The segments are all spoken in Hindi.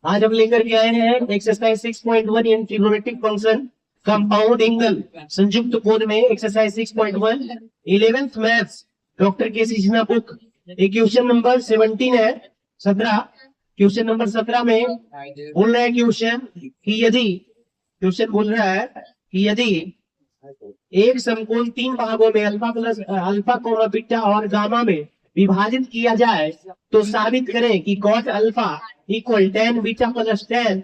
आज हम लेकर के आए हैं एक्सरसाइज 6.1 इन ट्रिग्नोमेट्रिक फंक्शन कंपाउंड एंगल संयुक्त कोण में एक्सरसाइज 6.1 11th मैथ्स डॉक्टर के सीजना बुक क्वेश्चन नंबर 17 है 17 क्वेश्चन नंबर 17 में बोल रहा है क्वेश्चन बोल रहा है कि यदि एक समकोण 3 भागों में अल्फा कोमा बीटा और गामा में विभाजित किया जाए तो साबित करें कि cot alpha equal tan beta plus tan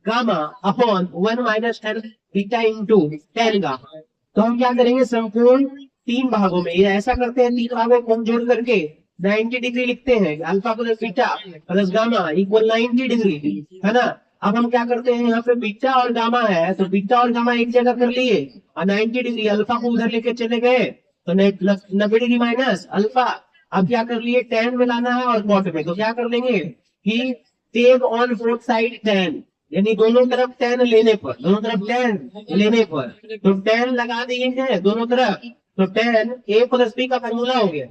gamma upon 1 minus tan beta into tan gamma. तो हम क्या करेंगे, समकोण 3 भागों में, ये ऐसा करते हैं 3 भागों को हम जोड़ करके 90 डिग्री लिखते हैं, alpha plus beta plus gamma equal 90 degree, है ना। अब हम क्या करते हैं, यहाँ पे बीटा और गामा है तो बीटा और गामा एक जगह कर लिए और 90 डिग्री अल्फा को उधर लेके चले गए तो 90 डिग्री माइनस अल्फा। अब क्या कर लिए, tan में लाना है और cot में, तो क्या कर लेंगे कि take on both side tan, यानी दोनों तरफ tan लेने पर, तो tan लगा दिए हैं दोनों तरफ, तो tan a प्लस b का फॉर्मूला हो गया,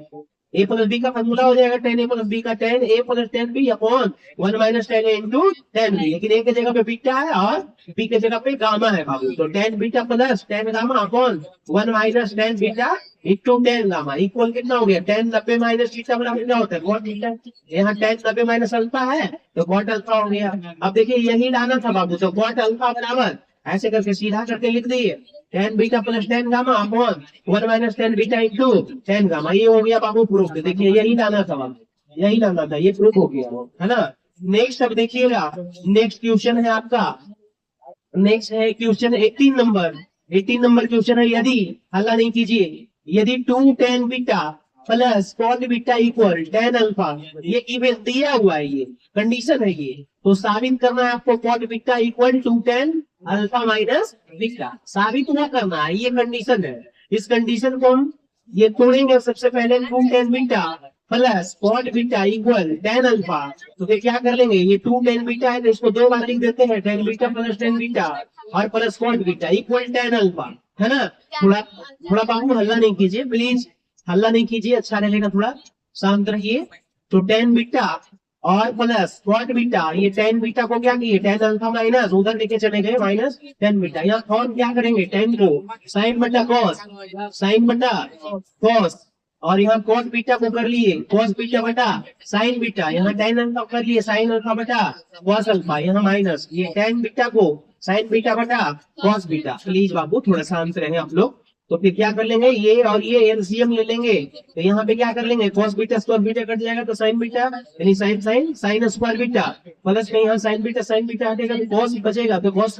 a प्लस b का फॉर्मूला हो जाएगा tan a प्लस b का tan a plus tan b upon 1 minus tan a into tan b, लेकिन a के जगह पे बीटा है और b के जगह पे गामा है बाबू, तो tan beta plus tan gamma upon 1 minus tan beta into tan gamma equal कितना हो गया, tan 90 माइनस बीटा बराबर क्या होता है cot बीटा, यहाँ tan 90 माइनस अल्फा है तो cot अल्फा हो गया। अब देखिए यही लाना था बाबू, तो cot अल्फा बराबर ऐसे करके सीधा करके लिख दिए tan beta plus tan gamma upon 1 minus tan beta into tan gamma, ये हो गया बाबू प्रूफ। देखिए यही लाना था बाबू, यही लाना था, ये प्रूफ हो गया, है ना। नेक्स्ट अब देखिएगा, नेक्स्ट क्वेश्चन है आपका, नेक्स्ट है क्वेश्चन 18 नंबर क्वेश्चन है, यदि हल्ला नहीं कीजिए, यदि 2 tan beta plus cot beta equal tan alpha, ये इवेंट दिया हुआ है, ये कंडीशन है, ये तो साबित करना है आपको cot beta equal 2 tan alpha minus beta, साबित ना करना है, ये कंडीशन है। इस कंडीशन को हम ये तोड़ेंगे, सबसे पहले 2 tan beta plus cot beta equal tan alpha, तो फिर क्या कर लेंगे, ये 2 tan बीटा है तो इसको 2 बार लिख देते हैं, tan beta plus tan beta और plus cot beta equal tan alpha, है ना। थोड़ा बाबू हल्ला नहीं कीजिए प्लीज, हल्ला नहीं कीजिए, अच्छा रहेगा, थोड़ा शांत रहिए। तो tan बीटा और प्लस cot बीटा, ये tan बीटा को क्या किए, tan अल्फा माइनस उधर लेके चले गए माइनस tan बीटा, यहाँ फॉर्म क्या करेंगे, tan को sin बटा cos और यहाँ cot बीटा को कर लिए cos बीटा बटा sin बीटा, यहाँ tan अल्फा कर लिए sin अल्फा बटा cos अल्फा, यहाँ माइनस ये tan बीटा को sin बीटा बटा cos बीटा। प्लीज बाबू थोड़ा शांत रहे आप लोग। तो फिर क्या कर लेंगे, ये और ये एलसीएम ले लेंगे, तो यहाँ पे क्या कर लेंगे, cos beta square beta cut जाएगा तो sin बीटा यानी sin स्क्वायर बीटा प्लस में यहाँ sin बीटा हटेगा तो cos बचेगा, तो cos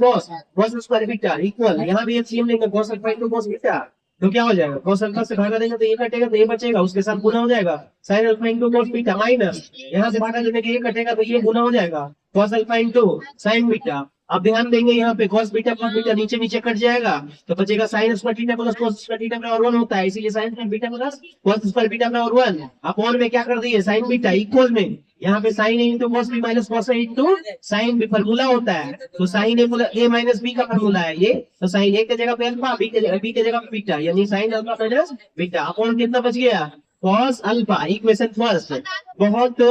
स्क्वायर बीटा इक्वल, यहाँ भी एलसीएम लेंगे cos alpha into cos beta, तो क्या हो जाएगा, cos अल्फा से भागा देंगे तो ये कटेगा तो ये बचेगा, उसके साथ गुना हो जाएगा sin alpha into cos beta minus यहाँ से भागा देने के ये कटेगा तो ये गुना हो जाएगा cos alpha into sin beta. अब ध्यान देंगे यहाँ पे cos बीटा नीचे कट जाएगा तो बचेगा sin square beta plus cos square beta बराबर 1 होता है, इसीलिए sin square beta plus cos square beta बराबर 1 अपॉन में क्या कर दिए sin बीटा इक्वल में यहाँ पे sin into cos b minus cos into sin b formula होता है, तो sin a माइनस b का फॉर्मूला है ये, तो sin a के जगह पे अल्फा b के जगह पे बीटा यानी sin alpha minus beta upon कितना बच गया cos अल्फा। इक्वेशन फर्स्ट, बहुत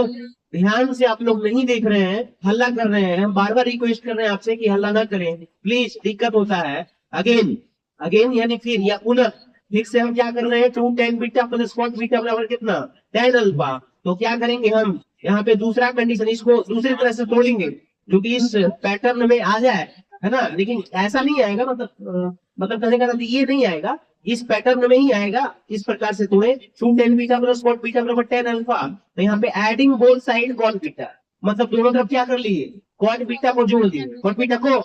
ध्यान से आप लोग नहीं देख रहे हैं, हल्ला कर रहे हैं, हम बार बार रिक्वेस्ट कर रहे हैं आपसे कि हल्ला ना करें प्लीज, दिक्कत होता है। अगेन यानी फिर या पुनः फिर से हम क्या कर रहे हैं, 2 tan beta plus cot beta बराबर कितना tan अल्फा, तो क्या करेंगे हम यहाँ पे दूसरा कंडीशन, इसको दूसरी तरह से तोड़ेंगे क्योंकि इस पैटर्न में आ जाए, है ना, लेकिन ऐसा नहीं आएगा, मतलब कहने का ये नहीं आएगा, इस पैटर्न में ही आएगा, इस प्रकार से तोड़े 2 tan beta plus cot beta बराबर tan अल्फा, तो यहाँ पे adding both side cot beta, मतलब दोनों तरफ क्या कर लिए, cot बीटा को जोड़ दिए, cot बीटा को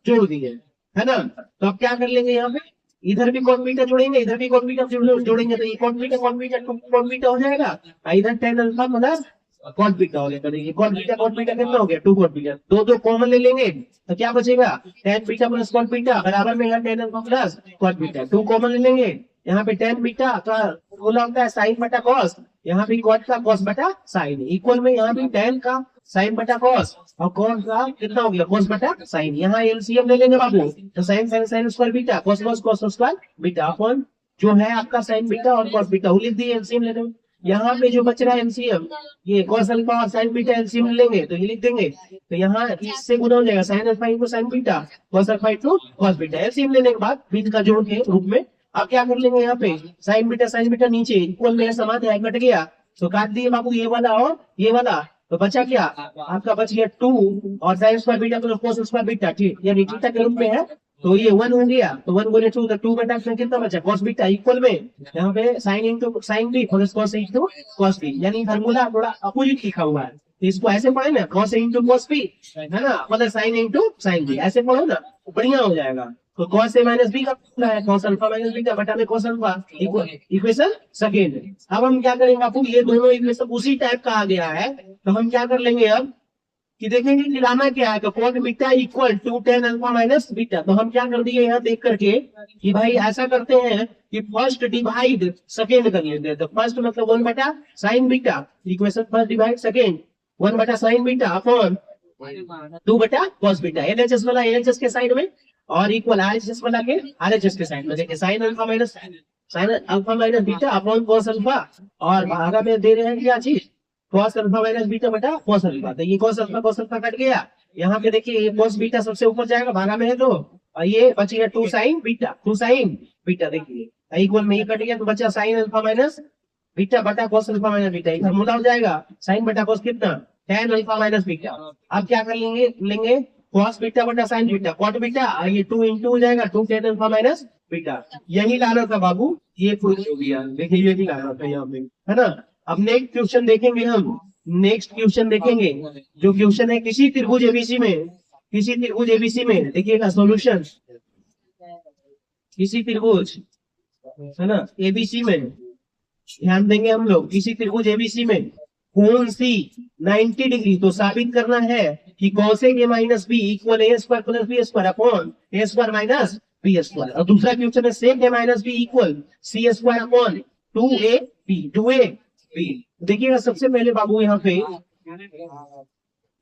जोड़ दिए, है ना। तो अब क्या कर लेंगे, यहाँ पे इधर भी cot बीटा जोड़ेंगे, इधर भी cot बीटा जोड़ेंगे, तो ये cot बीटा हो जाएगा, इधर tan alpha plus cot beta हो गया, देखिए cot बीटा कितना हो गया 2 cot बीटा, दो कॉमन ले लेंगे तो क्या बचेगा tan beta plus cot beta बराबर में यहाँ tan alpha plus cot beta, 2 common ले लेंगे, यहाँ पे tan बीटा का बोला होता है sin बटा cos, यहाँ पे cot का cos बटा sin इक्वल में यहाँ भी tan का sin बटा cos और cos का कितना हो गया cos बटा sin, यहाँ एलसीएम ले लेंगे बाबू, तो sin square beta cos square beta upon जो है आपका sin बीटा और cos बीटा लिख दिए एलसीएम ले लेंगे, यहाँ पे जो बच रहा है एलसीएम, ये cos अल्फा और sin बीटा एलसीएम लेंगे तो ये लिख देंगे, तो यहाँ इससे गुना हो जाएगा sin alpha into sin beta, cos alpha into cos beta. LCM लेने के बाद बीच का जोड़ के रूप में अब क्या कर लेंगे, यहाँ पे sin बीटा नीचे इक्वल में समान है, कट गया तो काट दिए बाबू ये वाला और ये वाला, तो बचा क्या आपका, बच गया 2 और sin स्क्वायर बीटा तो cos स्क्वायर बीटा, ठीक, यानी थीटा के रूप में है, तो ये 1 हो गया, तो 1 गुने 2 तो 2 बटा इसमें कितना बचा cos बीटा इक्वल में यहाँ पे sin इंटू sin b और cos इंटू cos b, यानी फार्मूला थोड़ा अपोजिट लिखा हुआ है, तो इसको ऐसे पढ़े ना cos इंटू cos b है ना, मतलब sin इंटू sin b, ऐसे पढ़ो ना बढ़िया हो जाएगा। तो cos a माइनस बी का फॉर्मूला है cos अल्फा माइनस बीटा बटा में cos अल्फा, इक्वेशन सेकेंड। अब हम क्या करेंगे आपको, ये दोनों इक्वेशन उसी टाइप का आ गया है, तो हम क्या कर लेंगे अब कि देखेंगे कि लाना क्या है, तो cos beta equal to tan alpha minus beta, तो हम क्या कर दिए यहाँ देख करके कि भाई ऐसा करते हैं कि फर्स्ट डिवाइड सेकेंड कर लेते हैं, तो फर्स्ट मतलब 1 बटा sin beta, equation first divide second 1 बटा sin बीटा अपॉन 2 बटा cos बीटा, एलएचएस वाला एलएचएस के साइड में और इक्वल आरएचएस वाला के आरएचएस के साइड में, देखिए sin alpha minus beta upon cos alpha, और भागा में दे रहे हैं क्या चीज cos अल्फा माइनस बीटा बटा cos अल्फा, तो ये cos अल्फा कट गया, यहाँ पे देखिए ये cos बीटा सबसे ऊपर जाएगा भागा में है तो, और ये बच गया 2 sin बीटा देखिए इक्वल में ये कट गया, तो बचा sin अल्फा माइनस बीटा बटा cos अल्फा माइनस बीटा, ये फॉर्मूला हो जाएगा sin बटा cos कितना tan अल्फा माइनस बीटा। अब क्या कर लेंगे cos बीटा बटा sin बीटा cot बीटा, ये 2 इंटू हो जाएगा 2 tan अल्फा माइनस बीटा, यही लाना था बाबू, ये प्रूफ हो गया, देखिए यही लाना था यहाँ पे, है ना। अब नेक्स्ट क्वेश्चन देखेंगे हम, नेक्स्ट क्वेश्चन देखेंगे जो क्वेश्चन है किसी त्रिभुज एबीसी में, देखिएगा सॉल्यूशन, किसी त्रिभुज है ना एबीसी में, ध्यान देंगे हम लोग, किसी त्रिभुज एबीसी में कोण सी 90 डिग्री, तो साबित करना है कि cosec a minus B equal A square plus B square upon A square minus B square, और दूसरा क्वेश्चन है sec a minus B equal C square upon 2ab। देखिएगा सबसे पहले बाबू यहाँ पे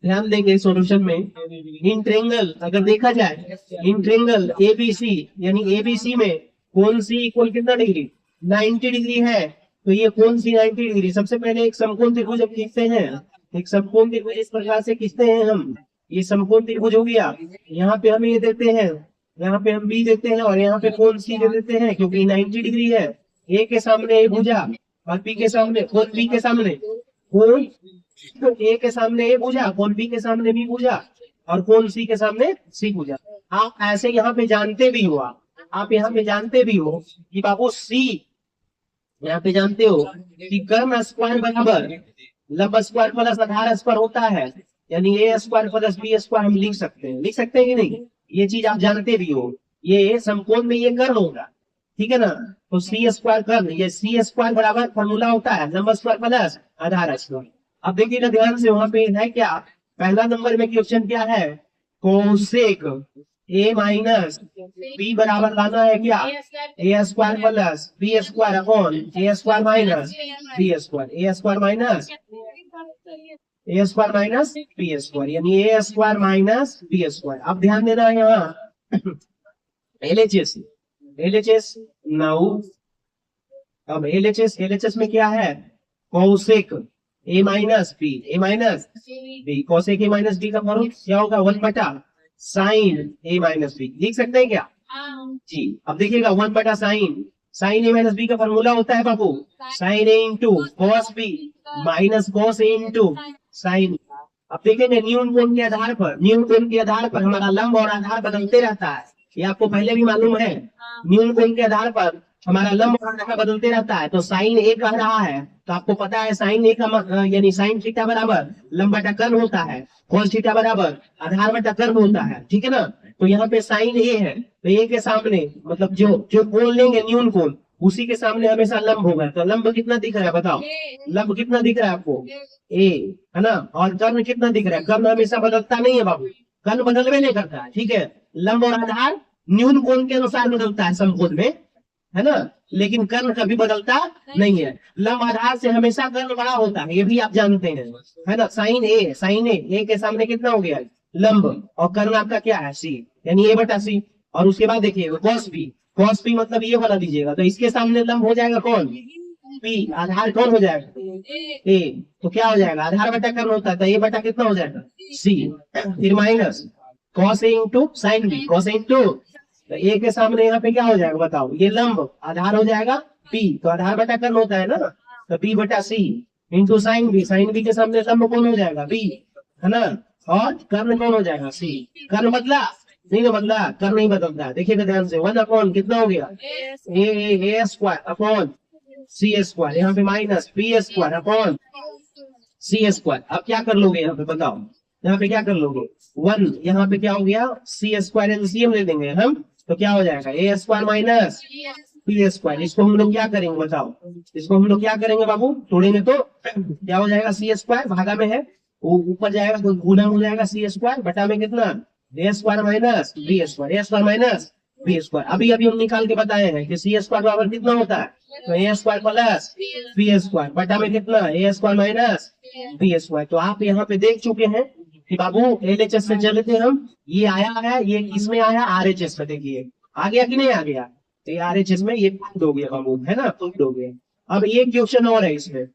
ध्यान देंगे सॉल्यूशन में, इन ट्रेंगल अगर देखा जाए, इन ट्रेंगल एबीसी यानी एबीसी में कोण सी इक्वल कितना डिग्री 90 डिग्री है, तो ये कोण सी 90 डिग्री, सबसे पहले एक समकोण त्रिभुज हम खींचते हैं, एक समकोण त्रिभुज इस प्रकार से खींचते हैं हम, ये समकोण त्रिभुज हो गया, यहाँ पे हम ये देते हैं, यहाँ पे हम बी देते हैं और यहाँ पे कोण सी दे देते हैं, क्योंकि 90 डिग्री है, ए के सामने ए भुजा और बी के सामने कोण बी के सामने कोण ए के सामने ए भुजा, कोण बी के सामने बी भुजा और कोण सी के सामने सी भुजा। आप ऐसे यहाँ पे जानते भी हो, आप यहाँ पे जानते भी हो कि बाबू सी, यहाँ पे जानते हो कि कर्ण स्क्वायर बराबर लंब स्क्वायर प्लस आधार स्क्वायर होता है, यानी A square plus B square हम लिख सकते हैं कि नहीं, ये चीज आप जानते भी हो, ये समकोण में ये कर्ण होगा, ठीक है ना, तो सी स्क्वायर कर्ण, ये सी स्क्वायर बराबर फॉर्मूला होता है लंब स्क्वायर प्लस आधार स्क्वायर। अब देखिएगा ध्यान से, वहां पे है क्या, पहला नंबर में क्वेश्चन क्या है, कोसेक ए माइनस बी बराबर लाना है क्या, A square plus B square upon A square minus B square, A square minus B square, यानी A square minus B square. अब ध्यान देना है यहाँ एलएचएस नाउ, अब एलएचएस में क्या है, cosec A minus B, cosec A minus B का फॉर्मूला क्या होगा 1 बटा साइन ए माइनस बी, लिख सकते हैं क्या जी। अब देखिएगा 1 बटा साइन ए माइनस बी का फॉर्मूला होता है बाबू sine A into cos B minus cos A into sine. अब देखेंगे न्यून कोण के आधार पर हमारा लंब और आधार बदलते रहता है, ये आपको पहले भी मालूम है, न्यून कोण के आधार पर हमारा लंब और आधार बदलते रहता है, तो साइन ए कह रहा है, तो आपको पता है साइन ए का यानी साइन थीटा बराबर लंब बटा कर्ण होता है, कॉस थीटा बराबर आधार बटा कर्ण होता है, ठीक है ना। तो यहाँ पे साइन ए है, तो ए के सामने मतलब जो कोण लेंगे न्यून कोण उसी के सामने हमेशा लंब होगा, तो लंब कितना दिख रहा है बताओ, लंब कितना दिख रहा है आपको ए, है ना, और कर्ण कितना दिख रहा है, कर्ण हमेशा बदलता नहीं है बाबू, कर्ण बदलवे नहीं करता है, ठीक है, लंब और आधार न्यून कोण के अनुसार बदलता है समकोण में, है ना, लेकिन कर्ण कभी बदलता नहीं है, लंब आधार से हमेशा कर्ण बड़ा होता है, ये भी आप जानते हैं, है ना। साइन ए के सामने कितना हो गया लंब, और कर्ण आपका क्या है सी, यानी ए बटा सी, और उसके बाद देखिए कॉस बी मतलब ये वाला दीजिएगा, तो इसके सामने लंब हो जाएगा कौन बी, आधार कौन हो जाएगा, ए, तो क्या हो जाएगा, आधार बटा कर्ण होता है तो ए बटा कितना हो जाएगा, सी, फिर minus cos A into sine B, cos into, तो ए के सामने यहाँ पे क्या हो जाएगा बताओ, ये लंब आधार हो जाएगा बी, तो आधार बटा कर्ण होता है ना, तो बी बटा C into sine B, sine B के सामने लंब कौन हो जाएगा, बी, है ना, और कर्ण कौन हो जाएगा, सी, कर्ण बदला नहीं, तो बदला, कर्ण नहीं बदलता, देखिएगा ध्यान से, 1 अपॉन कितना हो गया, ए स्क्वायर अपॉन सी स्क्वायर, यहाँ पे माइनस बी स्क्वायर अपॉन सी स्क्वायर। अब क्या कर लोगे यहाँ पे बताओ, यहाँ पे क्या कर लोगे, 1, यहाँ पे क्या हो गया, सी स्क्वायर एलसीएम ले लेंगे हम, तो क्या हो जाएगा, ए स्क्वायर माइनस बी स्क्वायर, इसको हम लोग क्या करेंगे बताओ, इसको हम लोग क्या करेंगे बाबू, तोड़ेंगे तो क्या हो जाएगा, सी स्क्वायर भागा में है, वो ऊपर जाएगा तो गुना हो जाएगा, सी स्क्वायर बटा में कितना, ए square minus B square, A square minus B square, अभी अभी हम निकाल के बताए हैं कि सी स्क्वायर बराबर कितना होता है, तो ए स्क्वायर प्लस बी स्क्वायर बटा में कितना, ए स्क्वायर माइनस बी स्क्वायर। तो आप यहाँ पे देख चुके हैं कि बाबू एलएचएस से चले थे हम, ये आया है, ये किसमें आया, आरएचएस में, देखिए आ गया कि नहीं आ गया, तो ये आरएचएस में ये प्रूफ हो गया बाबू, है ना, प्रूफ हो गया। अब एक क्वेश्चन और है इसमें,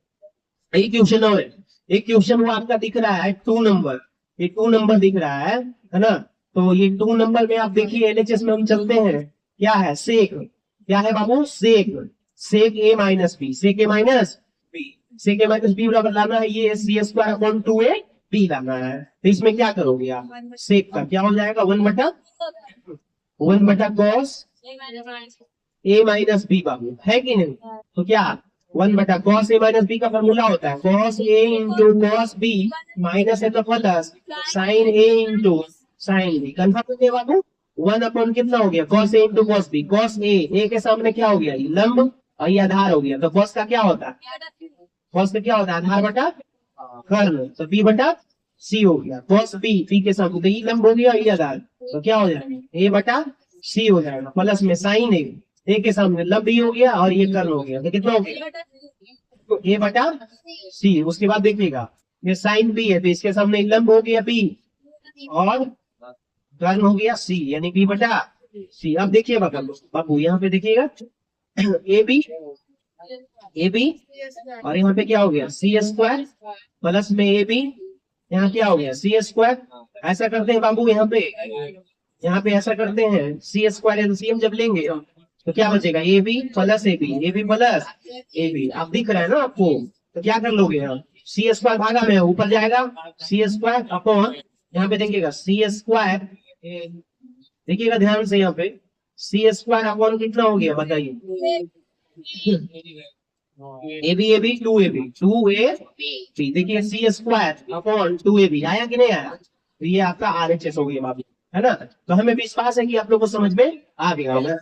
एक क्वेश्चन और है, एक क्वेश्चन वो आपका दिख रहा है 2 नंबर, ये 2 नंबर दिख रहा है ना, तो ये 2 नंबर में आप देखिए एलएचएस में हम चलते हैं, क्या है, सेक, क्या है बाबू, सेक, सेक ए माइनस बी, सेक ए माइनस बी, सेक ए माइनस बी बराबर लाना है ये सी स्क्वायर अपॉन 2a बी लाना है, तो इसमें क्या करोगे आप, सेक का क्या हो जाएगा, 1 बटा कॉस ए माइनस बी बाबू, है कि नहीं, तो क्या 1 बटा कॉस ए माइनस बी का फॉर्मूला होता है cos A into cos B minus है तो plus sign A into sine B, confirm हो गया बाबू, 1 अपॉन कितना हो गया, cos A into cos B, cos A के सामने क्या हो गया, ये लंब और ये आधार हो गया, तो कॉस का क्या होता है, कॉस का क्या होता है, आधार बटा कर्ण, तो बी बटा सी हो गया, कॉस बी के सामने, तो ये लंब हो गया ये आधार, तो क्या हो जाएगा, ए बटा सी हो जाएगा, प्लस में साइन ए के सामने लंब भी हो गया और ये कर्ण हो गया, तो कितना हो गया, तो ए बटा सी, उसके बाद देखिएगा ये साइन बी है तो इसके सामने लंब हो गया बी और कर्ण हो गया सी, यानी बी बटा सी। अब देखिए बाबू यहाँ पे देखिएगा ए बी और यहाँ पे क्या हो गया, सी स्क्वायर प्लस में ए बी, यहाँ क्या हो गया, सी स्क्वायर, ऐसा करते हैं बाबू यहाँ पे ऐसा करते हैं, सी स्क्वायर एलसीएम जब लेंगे तो क्या बचेगा, A B plus A B plus A B, अब दिख रहा है ना आपको, तो क्या कर लोगे आप, सी स्क्वायर भागा में ऊपर जाएगा, सी स्क्वायर अपॉन, यहाँ पे देखिएगा सी स्क्वायर, देखिएगा ध्यान से यहाँ पे सी स्क्वायर अपॉन कितना हो गया बताइए, ए बी 2ab देखिए सी स्क्वायर अपॉन 2ab आया कि नहीं आया, तो ये आपका आरएचएस हो गया बाबू, है ना, तो हमें विश्वास है कि आप लोग को समझ में आ गया होगा।